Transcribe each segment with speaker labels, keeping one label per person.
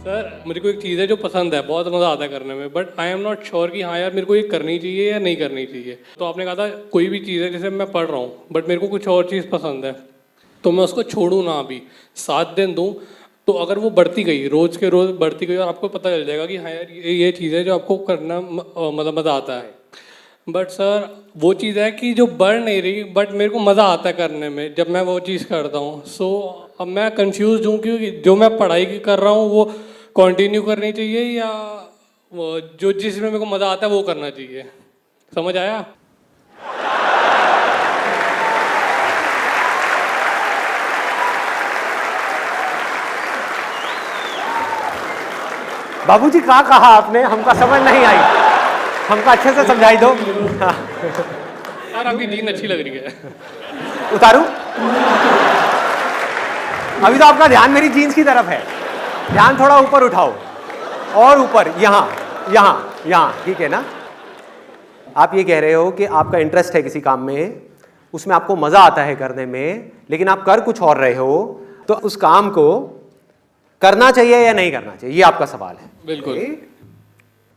Speaker 1: Sir मुझे को एक चीज़ है जो पसंद है, बहुत मज़ा आता है करने में, but I am not sure कि हाँ यार मेरे को ये करनी चाहिए या नहीं करनी चाहिए। तो आपने कहा था कोई भी चीज़ है जैसे मैं पढ़ रहा हूँ बट मेरे को कुछ और चीज़ पसंद है तो मैं उसको छोड़ूँ ना, अभी 7 दिन दूँ, तो अगर वो बढ़ती गई रोज़ के रोज़ बढ़ती गई और आपको पता चल जाएगा कि हाँ यार ये चीज़ है जो आपको करना मतलब मज़ा आता है। बट सर वो चीज़ है कि जो बढ़ नहीं रही बट मेरे को मज़ा आता है करने में जब मैं वो चीज़ करता हूँ। सो अब मैं कंफ्यूज हूँ कि जो मैं पढ़ाई कर रहा हूँ वो कंटिन्यू करनी चाहिए या वो जो जिसमें मेरे को मज़ा आता है वो करना चाहिए। समझ आया?
Speaker 2: बाबूजी क्या कहा आपने, हमको समझ नहीं आई, हमको अच्छे से समझाई दो।
Speaker 1: यार आपकी नींद अच्छी लग रही है।
Speaker 2: उतारूं? अभी तो आपका ध्यान मेरी जीन्स की तरफ है, ध्यान थोड़ा ऊपर उठाओ और ऊपर, यहाँ यहाँ यहाँ, ठीक है ना? आप ये कह रहे हो कि आपका इंटरेस्ट है किसी काम में, उसमें आपको मजा आता है करने में, लेकिन आप कर कुछ और रहे हो, तो उस काम को करना चाहिए या नहीं करना चाहिए, ये आपका सवाल है।
Speaker 1: बिल्कुल।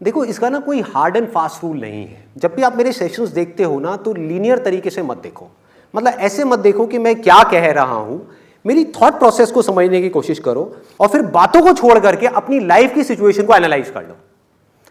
Speaker 2: देखो इसका ना कोई हार्ड एंड फास्ट रूल नहीं है। जब भी आप मेरे सेशंस देखते हो ना तो लीनियर तरीके से मत देखो, मतलब ऐसे मत देखो कि मैं क्या कह रहा हूं, मेरी थॉट प्रोसेस को समझने की कोशिश करो और फिर बातों को छोड़ करके अपनी लाइफ की सिचुएशन को एनालाइज कर लो।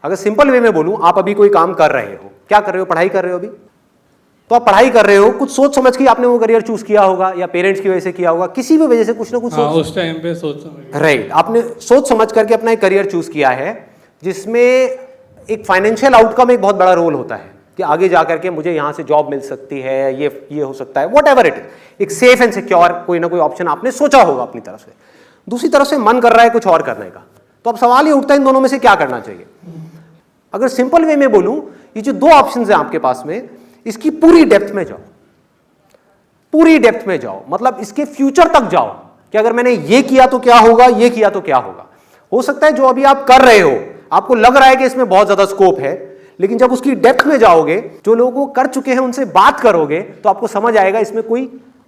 Speaker 2: अगर सिंपल वे में बोलूं, आप अभी कोई काम कर रहे हो, क्या कर रहे हो, पढ़ाई कर रहे हो अभी, तो आप पढ़ाई कर रहे हो, कुछ सोच समझ के आपने वो करियर चूज किया होगा या पेरेंट्स की वजह से किया होगा, किसी भी वजह से कुछ ना कुछ
Speaker 1: हाँ, उस टाइम पे सोच समझ,
Speaker 2: राइट, आपने सोच समझ करके अपना एक करियर चूज किया है जिसमें एक फाइनेंशियल आउटकम एक बहुत बड़ा रोल होता है कि आगे जाकर के मुझे यहां से जॉब मिल सकती है, ये हो सकता है, वॉट एवर इट इज, एक सेफ एंड सिक्योर कोई ना कोई ऑप्शन आपने सोचा होगा अपनी तरफ से। दूसरी तरफ से मन कर रहा है कुछ और करने का, तो अब सवाल ये उठता है इन दोनों में से क्या करना चाहिए। अगर सिंपल वे में बोलूं, ये जो दो ऑप्शन है आपके पास में, इसकी पूरी डेप्थ में जाओ, पूरी डेप्थ में जाओ, मतलब इसके फ्यूचर तक जाओ कि अगर मैंने ये किया तो क्या होगा, ये किया तो क्या होगा। हो सकता है जो अभी आप कर रहे हो आपको लग रहा है कि इसमें बहुत ज्यादा स्कोप है, लेकिन जब उसकी डेप्थ में जाओगे, जो लोग वो कर चुके हैं उनसे बात करोगे, तो आपको समझ आएगा इसमें कोई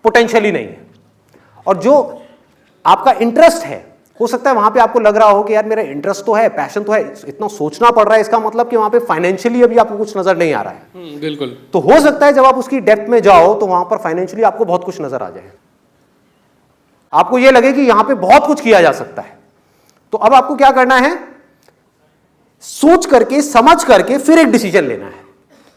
Speaker 2: पोटेंशियल ही नहीं है। और जो आपका इंटरेस्ट है, हो सकता है वहां पे आपको लग रहा हो कि यार मेरा इंटरेस्ट तो है, पैशन तो है, इतना सोचना पड़ रहा है, इसका मतलब कि वहां पे फाइनेंशियली अभी आपको कुछ नजर नहीं आ रहा है।
Speaker 1: बिल्कुल।
Speaker 2: तो हो सकता है जब आप उसकी डेप्थ में जाओ तो वहां पर फाइनेंशियली आपको बहुत कुछ नजर आ जाए, आपको यह लगे कि यहां पे बहुत कुछ किया जा सकता है। तो अब आपको क्या करना है, सोच करके समझ करके फिर एक डिसीजन लेना है,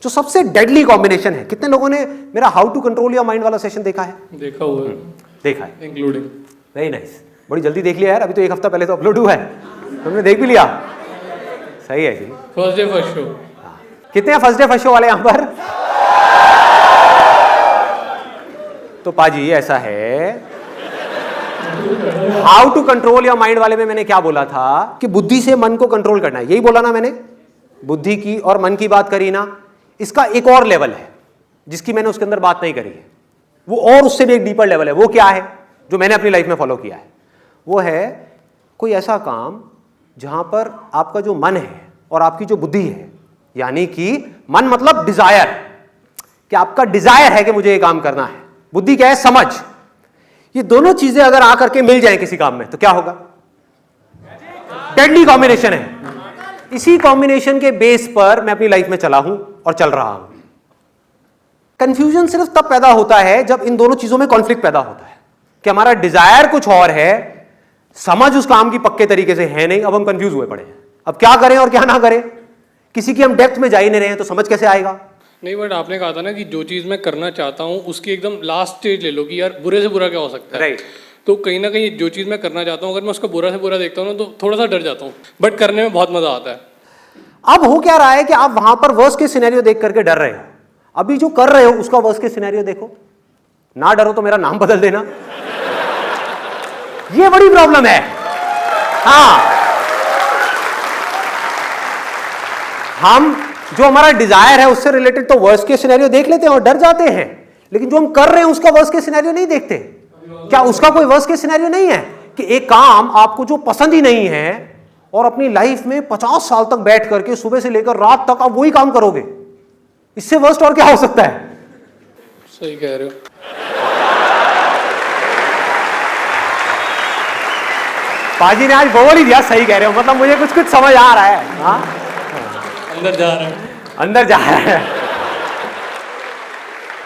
Speaker 2: जो सबसे डेडली कॉम्बिनेशन है। कितने लोगों ने मेरा how to control your mind वाला सेशन देखा है?
Speaker 1: देखा हुआ है।
Speaker 2: देखा है,
Speaker 1: इंक्लूडिंग।
Speaker 2: वेरी नाइस, बड़ी जल्दी देख लिया यार, अभी तो एक हफ्ता पहले तो अपलोड हुआ है, तुमने देख भी लिया, सही है जी।
Speaker 1: First day first show.
Speaker 2: कितने फर्स्ट डे फर्स्ट शो वाले यहां पर? तो पाजी ऐसा है, how to control your mind वाले में मैंने क्या बोला था कि बुद्धि से मन को कंट्रोल करना है, यही बोला ना मैंने, बुद्धि की और मन की बात करी ना। इसका एक और लेवल है जिसकी मैंने उसके अंदर बात नहीं करी है, वो और उससे भी एक डीपर लेवल है। वो क्या है जो मैंने अपनी लाइफ में फॉलो किया है? वो है कोई ऐसा काम जहां पर आपका जो मन है और आपकी जो बुद्धि है, यानी कि मन मतलब डिजायर, कि आपका डिजायर है कि मुझे ये काम करना है, बुद्धि क्या है, समझ, ये दोनों चीजें अगर आकर के मिल जाए किसी काम में तो क्या होगा? डेडली कॉम्बिनेशन है। इसी कॉम्बिनेशन के बेस पर मैं अपनी लाइफ में चला हूं और चल रहा हूं। कंफ्यूजन सिर्फ तब पैदा होता है जब इन दोनों चीजों में कॉन्फ्लिक्ट पैदा होता है कि हमारा डिजायर कुछ और है, समझ उस काम की पक्के तरीके से है नहीं, अब हम कंफ्यूज हुए पड़े हैं, अब क्या करें और क्या ना करें। किसी की हम डेप्थ में जा ही नहीं रहे हैं तो समझ कैसे आएगा?
Speaker 1: नहीं, बट आपने कहा था ना कि जो चीज़ मैं करना चाहता हूँ उसकी एकदम लास्ट स्टेज ले लो कि यार बुरे से बुरा क्या हो सकता है।
Speaker 2: राइट।
Speaker 1: तो कहीं ना कहीं जो चीज़ मैं करना चाहता हूँ अगर मैं उसका बुरा से बुरा देखता हूँ ना तो थोड़ा सा डर जाता हूँ, बट करने में बहुत मज़ा आता है।
Speaker 2: अब हो क्या रहा है कि आप वहां पर वर्स्ट के सिनेरियो देख करके डर रहे हो, अभी जो कर रहे हो उसका वर्स्ट के सिनेरियो देखो, ना डरो तो मेरा नाम बदल देना, ये बड़ी प्रॉब्लम है। हाँ, हम जो हमारा डिजायर है उससे रिलेटेड तो वर्स्ट के सिनेरियो देख लेते हैं और डर जाते हैं, लेकिन जो हम कर रहे हैं उसका वर्स्ट के सिनेरियो नहीं देखते। क्या उसका कोई वर्स्ट के सिनेरियो नहीं है कि एक काम आपको जो पसंद ही नहीं है और अपनी लाइफ में 50 साल तक बैठ करके सुबह से लेकर रात तक आप वही काम करोगे, इससे वर्स्ट और क्या हो सकता है?
Speaker 1: सही कह रहे हो।
Speaker 2: पाजी ने आज बोल ही दिया, सही कह रहे हो, मतलब मुझे कुछ कुछ समझ आ रहा है। हाँ,
Speaker 1: अंदर जा रहा है,
Speaker 2: अंदर जा रहा है।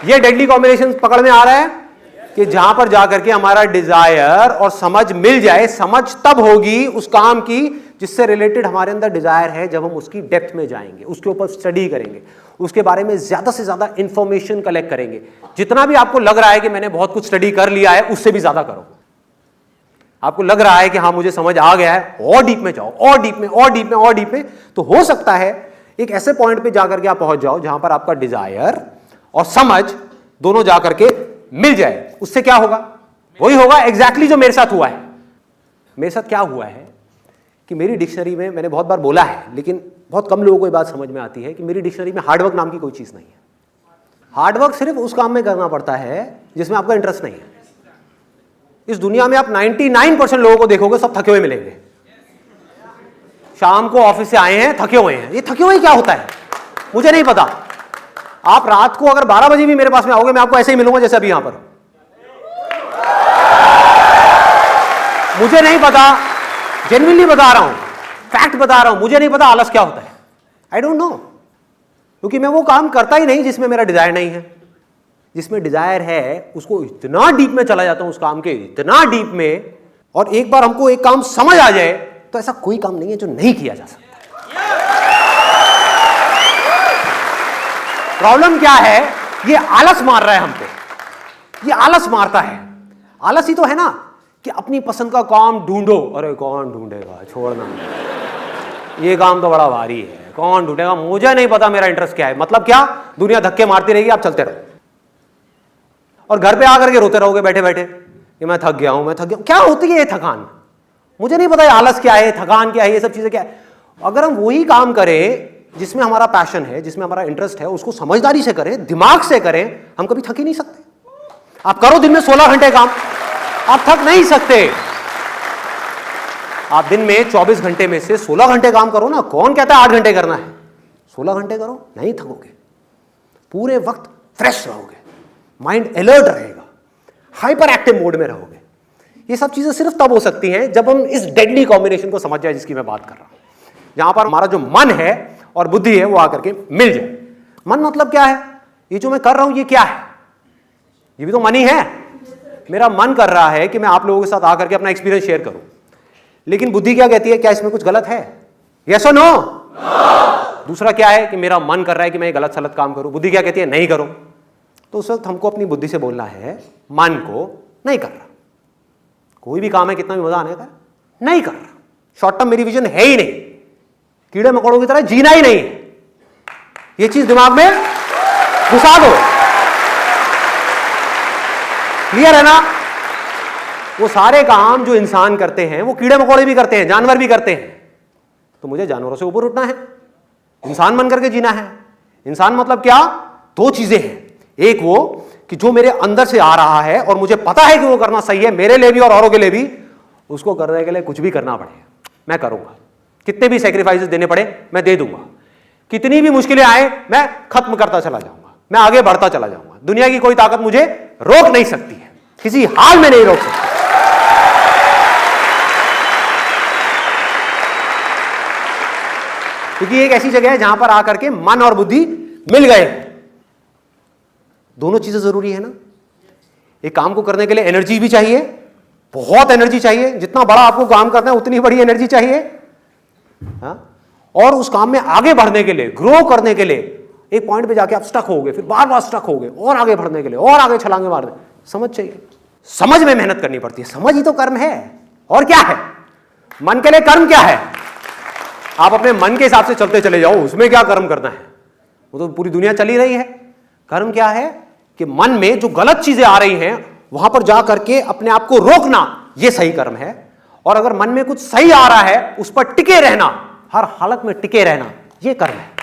Speaker 2: ये डेडली कॉम्बिनेशन पकड़ में आ रहा है कि जहां पर जाकर के हमारा डिजायर और समझ मिल जाए। समझ तब होगी उस काम की जिससे रिलेटेड हमारे अंदर डिजायर है, जब हम उसकी डेप्थ में जाएंगे, उसके ऊपर स्टडी करेंगे, उसके बारे में ज्यादा से ज्यादा इंफॉर्मेशन कलेक्ट करेंगे। जितना भी आपको लग रहा है कि मैंने बहुत कुछ स्टडी कर लिया है, उससे भी ज्यादा करो। आपको लग रहा है कि हाँ मुझे समझ आ गया है, और डीप में जाओ, और डीप में, और डीप में, और डीप में। तो हो सकता है एक ऐसे पॉइंट पे जाकर के आप पहुंच जाओ जहां पर आपका डिजायर और समझ दोनों जाकर के मिल जाए। उससे क्या होगा? वही होगा एग्जैक्टली जो मेरे साथ हुआ है। मेरे साथ क्या हुआ है कि मेरी डिक्शनरी में, मैंने बहुत बार बोला है लेकिन बहुत कम लोगों को ये बात समझ में आती है कि मेरी डिक्शनरी में हार्डवर्क नाम की कोई चीज नहीं है। हार्डवर्क सिर्फ उस काम में करना पड़ता है जिसमें आपका इंटरेस्ट नहीं है। इस दुनिया में आप 99% लोगों को देखोगे, सब थके हुए मिलेंगे। शाम को ऑफिस से आए हैं, थके हुए हैं। ये थके हुए क्या होता है मुझे नहीं पता। आप रात को अगर 12 बजे भी मेरे पास में आओगे, मैं आपको ऐसे ही मिलूंगा जैसे अभी यहां पर। मुझे नहीं पता, जेन्युइनली बता रहा हूं, फैक्ट बता रहा हूं, मुझे नहीं पता आलस क्या होता है। आई डोंट नो, क्योंकि मैं वो काम करता ही नहीं जिसमें मेरा डिजायर नहीं है। जिसमें डिजायर है उसको इतना डीप में चला जाता हूं, उस काम के इतना डीप में। और एक बार हमको एक काम समझ आ जाए तो ऐसा कोई काम नहीं है जो नहीं किया जा सकता। प्रॉब्लम क्या है? ये आलस मार रहा है हम पे। ये आलस मारता है। आलस ही तो है ना कि अपनी पसंद का काम ढूंढो। अरे कौन ढूंढेगा, छोड़ना, ये काम तो बड़ा भारी है, कौन ढूंढेगा, मुझे नहीं पता मेरा इंटरेस्ट क्या है। मतलब क्या? दुनिया धक्के मारती रहेगी, आप चलते रहो और घर पे आकर के रोते रहोगे बैठे बैठे कि मैं थक गया हूं, मैं थक गया हूं। क्या होती है ये थकान? मुझे नहीं पता ये आलस क्या है, थकान क्या है, ये सब चीजें क्या है। अगर हम वही काम करें जिसमें हमारा पैशन है, जिसमें हमारा इंटरेस्ट है, उसको समझदारी से करें, दिमाग से करें, हम कभी थक ही नहीं सकते। आप करो दिन में 16 घंटे काम, आप थक नहीं सकते। आप दिन में 24 घंटे में से 16 घंटे काम करो ना। कौन कहता है 8 घंटे करना है? 16 घंटे करो, नहीं थकोगे। पूरे वक्त फ्रेश रहोगे, माइंड अलर्ट रहेगा, हाइपर एक्टिव मोड में रहोगे। ये सब चीजें सिर्फ तब हो सकती हैं जब हम इस डेडली कॉम्बिनेशन को समझ जाए जिसकी मैं बात कर रहा हूं, जहां पर हमारा जो मन है और बुद्धि है वो आकर के मिल जाए। मन मतलब क्या है? ये जो मैं कर रहा हूं ये क्या है? ये भी तो मन ही है। मेरा मन कर रहा है कि मैं आप लोगों के साथ आकर के अपना एक्सपीरियंस शेयर करूं, लेकिन बुद्धि क्या कहती है? क्या इसमें कुछ गलत है? यस और नो? दूसरा क्या है कि मेरा मन कर रहा है कि मैं गलत सलत काम करूं, बुद्धि क्या कहती है? नहीं करो। तो उस वक्त हमको अपनी बुद्धि से बोलना है, मन को नहीं कर रहा। कोई भी काम है, कितना भी मजा आने का, नहीं कर रहा। शॉर्ट टर्म मेरी विजन है ही नहीं, कीड़े मकोड़ों की तरह जीना ही नहीं। ये चीज दिमाग में घुसा दो। क्लियर है ना? वो सारे काम जो इंसान करते हैं वो कीड़े मकोड़े भी करते हैं, जानवर भी करते हैं। तो मुझे जानवरों से ऊपर उठना है, इंसान बन करके जीना है। इंसान मतलब क्या? दो चीजें हैं। एक वो कि जो मेरे अंदर से आ रहा है और मुझे पता है कि वो करना सही है, मेरे लिए भी और औरों के लिए भी, उसको करने के लिए कुछ भी करना पड़े मैं करूंगा। कितने भी सैक्रिफाइसेस देने पड़े मैं दे दूंगा। कितनी भी मुश्किलें आए मैं खत्म करता चला जाऊंगा, मैं आगे बढ़ता चला जाऊंगा। दुनिया की कोई ताकत मुझे रोक नहीं सकती है, किसी हाल में नहीं रोक सकती। क्योंकि एक ऐसी जगह है जहां पर आकर के मन और बुद्धि मिल गए। दोनों चीजें जरूरी है ना। एक काम को करने के लिए एनर्जी भी चाहिए, बहुत एनर्जी चाहिए। जितना बड़ा आपको काम करना है उतनी बड़ी एनर्जी चाहिए। और उस काम में आगे बढ़ने के लिए, ग्रो करने के लिए, एक पॉइंट पे जाके आप स्टक होगे, फिर बार बार स्टक होगे, और आगे बढ़ने के लिए और आगे छलांगे मारने, समझ चाहिए। समझ में मेहनत करनी पड़ती है। समझ ही तो कर्म है। और क्या है? मन के लिए कर्म क्या है? आप अपने मन के हिसाब से चलते चले जाओ, उसमें क्या कर्म करना है? वो तो पूरी दुनिया चली रही है। कर्म क्या है कि मन में जो गलत चीजें आ रही हैं वहां पर जा करके अपने आप को रोकना, यह सही कर्म है। और अगर मन में कुछ सही आ रहा है उस पर टिके रहना, हर हालत में टिके रहना, यह कर्म है।